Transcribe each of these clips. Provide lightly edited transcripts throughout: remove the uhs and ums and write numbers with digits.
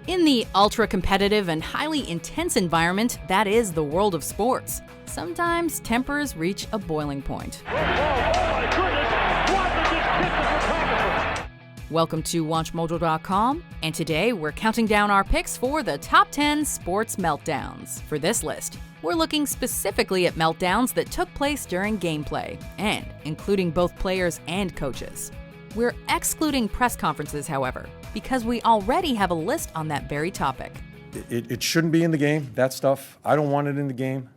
In the ultra-competitive and highly intense environment that is the world of sports, sometimes tempers reach a boiling point. Welcome to WatchMojo.com, and today we're counting down our picks for the top 10 sports meltdowns. For this list, we're looking specifically at meltdowns that took place during gameplay, and including both players and coaches. We're excluding press conferences, however, because we already have a list on that very topic. It shouldn't be in the game, that stuff. I don't want it in the game,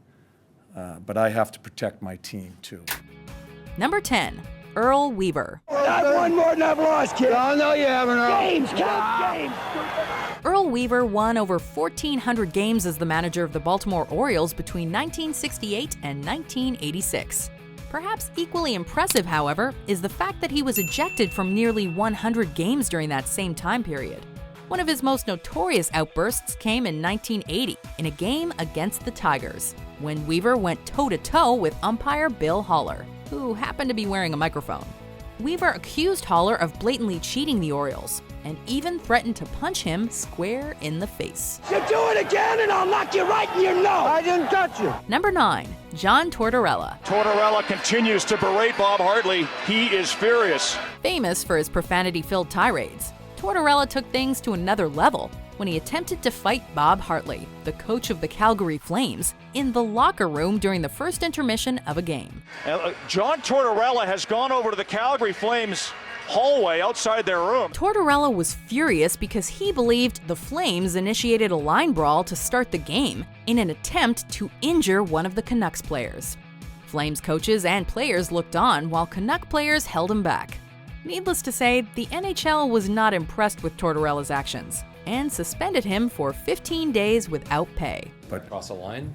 but I have to protect my team too. Number 10. Earl Weaver. Not one more than I've lost, kid. Oh, no, you haven't, Earl. Games, count games. Earl Weaver won over 1,400 games as the manager of the Baltimore Orioles between 1968 and 1986. Perhaps equally impressive, however, is the fact that he was ejected from nearly 100 games during that same time period. One of his most notorious outbursts came in 1980 in a game against the Tigers, when Weaver went toe-to-toe with umpire Bill Haller, who happened to be wearing a microphone. Weaver accused Haller of blatantly cheating the Orioles, and even threatened to punch him square in the face. You do it again and I'll knock you right in your nose. I didn't touch you. Number 9. John Totorella. Tortorella continues to berate Bob Hartley. He is furious. Famous for his profanity-filled tirades, Tortorella took things to another level when he attempted to fight Bob Hartley, the coach of the Calgary Flames, in the locker room during the first intermission of a game. John Totorella has gone over to the Calgary Flames hallway outside their room. Tortorella was furious because he believed the Flames initiated a line brawl to start the game in an attempt to injure one of the Canucks players. Flames coaches and players looked on while Canuck players held him back. Needless to say, the NHL was not impressed with Tortorella's actions and suspended him for 15 days without pay. But Cross a line?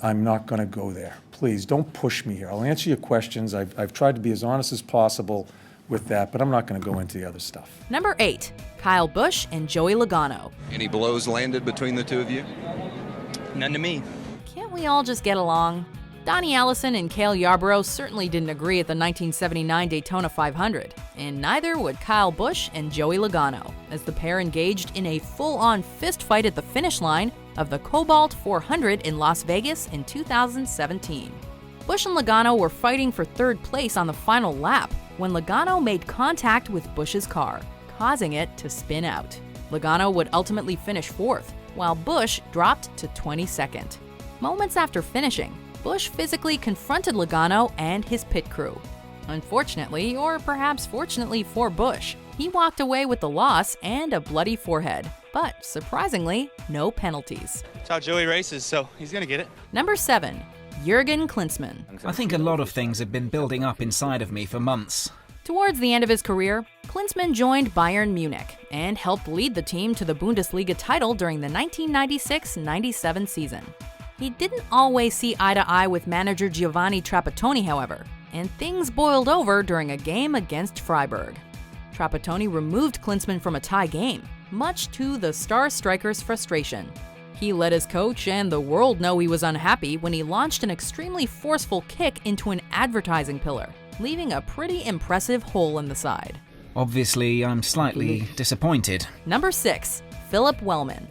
I'm not going to go there. Please, don't push me here. I'll answer your questions. I've tried to be as honest as possible with that, but I'm not going to go into the other stuff. Number 8. Kyle Busch and Joey Logano. Any blows landed between the two of you? None to me. Can't we all just get along? Donnie Allison and Cale Yarborough certainly didn't agree at the 1979 Daytona 500, and neither would Kyle Busch and Joey Logano, as the pair engaged in a full-on fist fight at the finish line of the Cobalt 400 in Las Vegas in 2017. Busch and Logano were fighting for third place on the final lap when Logano made contact with Busch's car, causing it to spin out. Logano would ultimately finish fourth, while Busch dropped to 22nd. Moments after finishing, Busch physically confronted Logano and his pit crew. Unfortunately, or perhaps fortunately for Busch, he walked away with the loss and a bloody forehead, but surprisingly, no penalties. That's how Joey races, so he's gonna get it. Number 7. Jürgen Klinsmann. I think a lot of things have been building up inside of me for months. Towards the end of his career, Klinsmann joined Bayern Munich and helped lead the team to the Bundesliga title during the 1996-97 season. He didn't always see eye to eye with manager Giovanni Trapattoni, however, and things boiled over during a game against Freiburg. Trapattoni removed Klinsmann from a tie game, much to the star striker's frustration. He let his coach and the world know he was unhappy when he launched an extremely forceful kick into an advertising pillar, leaving a pretty impressive hole in the side. Obviously, I'm slightly disappointed. Number 6. Phillip Wellman.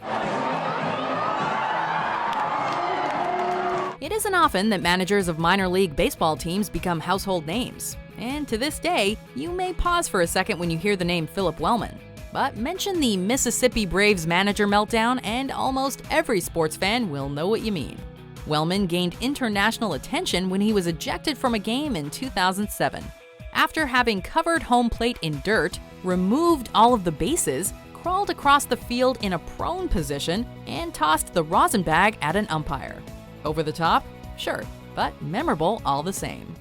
It isn't often that managers of minor league baseball teams become household names, and to this day, you may pause for a second when you hear the name Phillip Wellman. But mention the Mississippi Braves manager meltdown and almost every sports fan will know what you mean. Wellman gained international attention when he was ejected from a game in 2007. After having covered home plate in dirt, removed all of the bases, crawled across the field in a prone position, and tossed the rosin bag at an umpire. Over the top? Sure, but memorable all the same.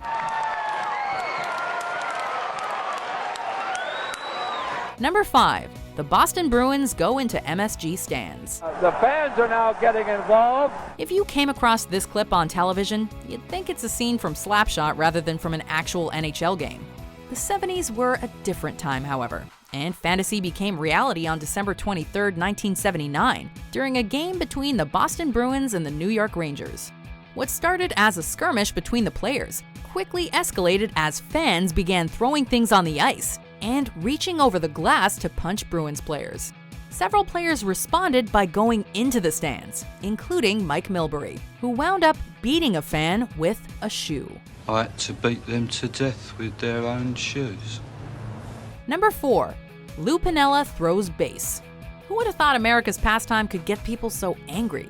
Number 5. The Boston Bruins go into MSG Stands. The fans are now getting involved. If you came across this clip on television, you'd think it's a scene from Slapshot rather than from an actual NHL game. The 70s were a different time, however, and fantasy became reality on December 23, 1979, during a game between the Boston Bruins and the New York Rangers. What started as a skirmish between the players quickly escalated as fans began throwing things on the ice and reaching over the glass to punch Bruins players. Several players responded by going into the stands, including Mike Milbury, who wound up beating a fan with a shoe. I had to beat them to death with their own shoes. Number 4. Lou Piniella throws base. Who would have thought America's pastime could get people so angry?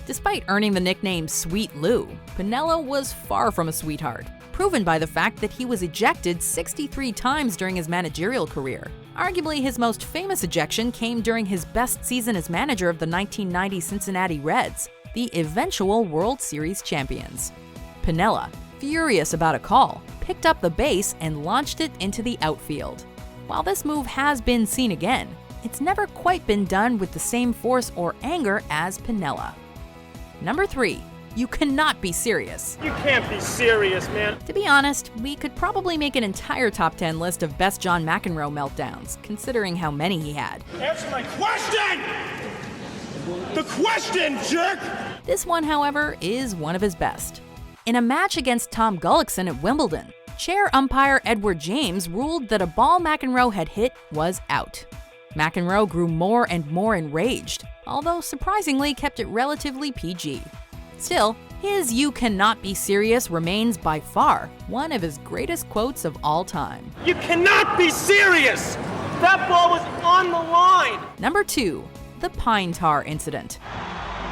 Despite earning the nickname Sweet Lou, Piniella was far from a sweetheart, proven by the fact that he was ejected 63 times during his managerial career. Arguably, his most famous ejection came during his best season as manager of the 1990 Cincinnati Reds, the eventual World Series champions. Piniella, furious about a call, picked up the base and launched it into the outfield. While this move has been seen again, it's never quite been done with the same force or anger as Piniella. Number 3. You cannot be serious. You can't be serious, man. To be honest, we could probably make an entire top 10 list of best John McEnroe meltdowns, considering how many he had. Answer my question! The question, jerk! This one, however, is one of his best. In a match against Tom Gullickson at Wimbledon, chair umpire Edward James ruled that a ball McEnroe had hit was out. McEnroe grew more and more enraged, although surprisingly kept it relatively PG. Still, his "you cannot be serious" remains by far one of his greatest quotes of all time. You cannot be serious! That ball was on the line! Number 2. The Pine Tar Incident.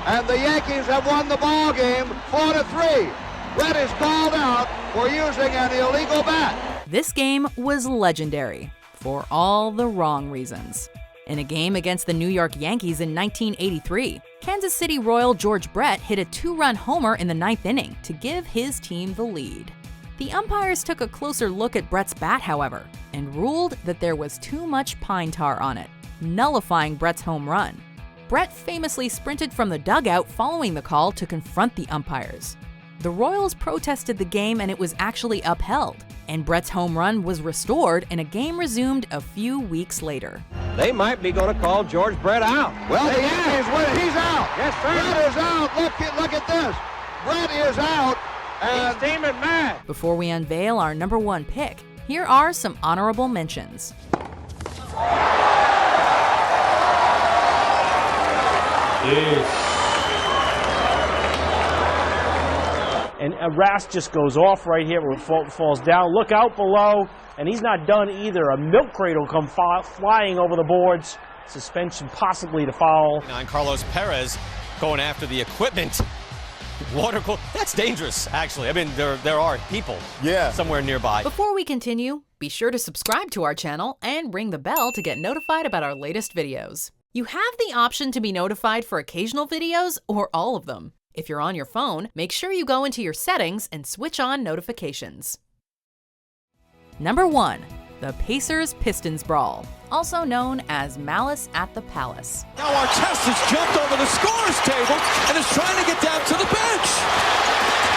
And the Yankees have won the ball game 4-3. Red is called out for using an illegal bat. This game was legendary for all the wrong reasons. In a game against the New York Yankees in 1983, Kansas City Royal George Brett hit a 2-run homer in the 9th inning to give his team the lead. The umpires took a closer look at Brett's bat, however, and ruled that there was too much pine tar on it, nullifying Brett's home run. Brett famously sprinted from the dugout following the call to confront the umpires. The Royals protested the game and it was actually upheld, and Brett's home run was restored and a game resumed a few weeks later. They might be going to call George Brett out. Well, the Yankees win. He's out. Yes, sir. Brett is out. Look at this. Brett is out. And He's steaming mad. Before we unveil our number 1 pick, here are some honorable mentions. And Rask just goes off right here, falls down. Look out below, and he's not done either. A milk crate will come flying over the boards. Suspension possibly to foul. And Carlos Pérez going after the equipment. That's dangerous, actually. I mean, there are people somewhere nearby. Before we continue, be sure to subscribe to our channel and ring the bell to get notified about our latest videos. You have the option to be notified for occasional videos or all of them. If you're on your phone, make sure you go into your settings and switch on notifications. Number 1. The Pacers-Pistons Brawl, also known as Malice at the Palace. Now Artest has jumped over the scorer's table and is trying to get down to the bench.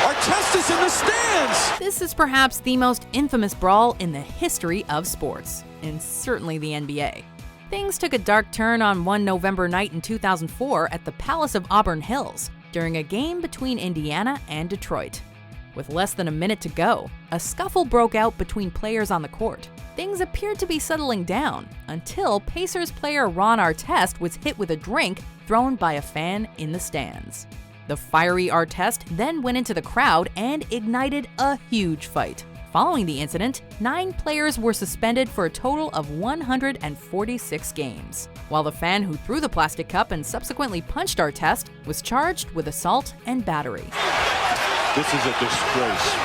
Artest is in the stands. This is perhaps the most infamous brawl in the history of sports, and certainly the NBA. Things took a dark turn on one November night in 2004 at the Palace of Auburn Hills, during a game between Indiana and Detroit. With less than a minute to go, a scuffle broke out between players on the court. Things appeared to be settling down until Pacers player Ron Artest was hit with a drink thrown by a fan in the stands. The fiery Artest then went into the crowd and ignited a huge fight. Following the incident, 9 players were suspended for a total of 146 games, while the fan who threw the plastic cup and subsequently punched Artest was charged with assault and battery. This is a disgrace.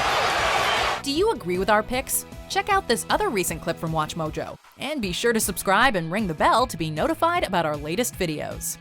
Do you agree with our picks? Check out this other recent clip from WatchMojo, and be sure to subscribe and ring the bell to be notified about our latest videos.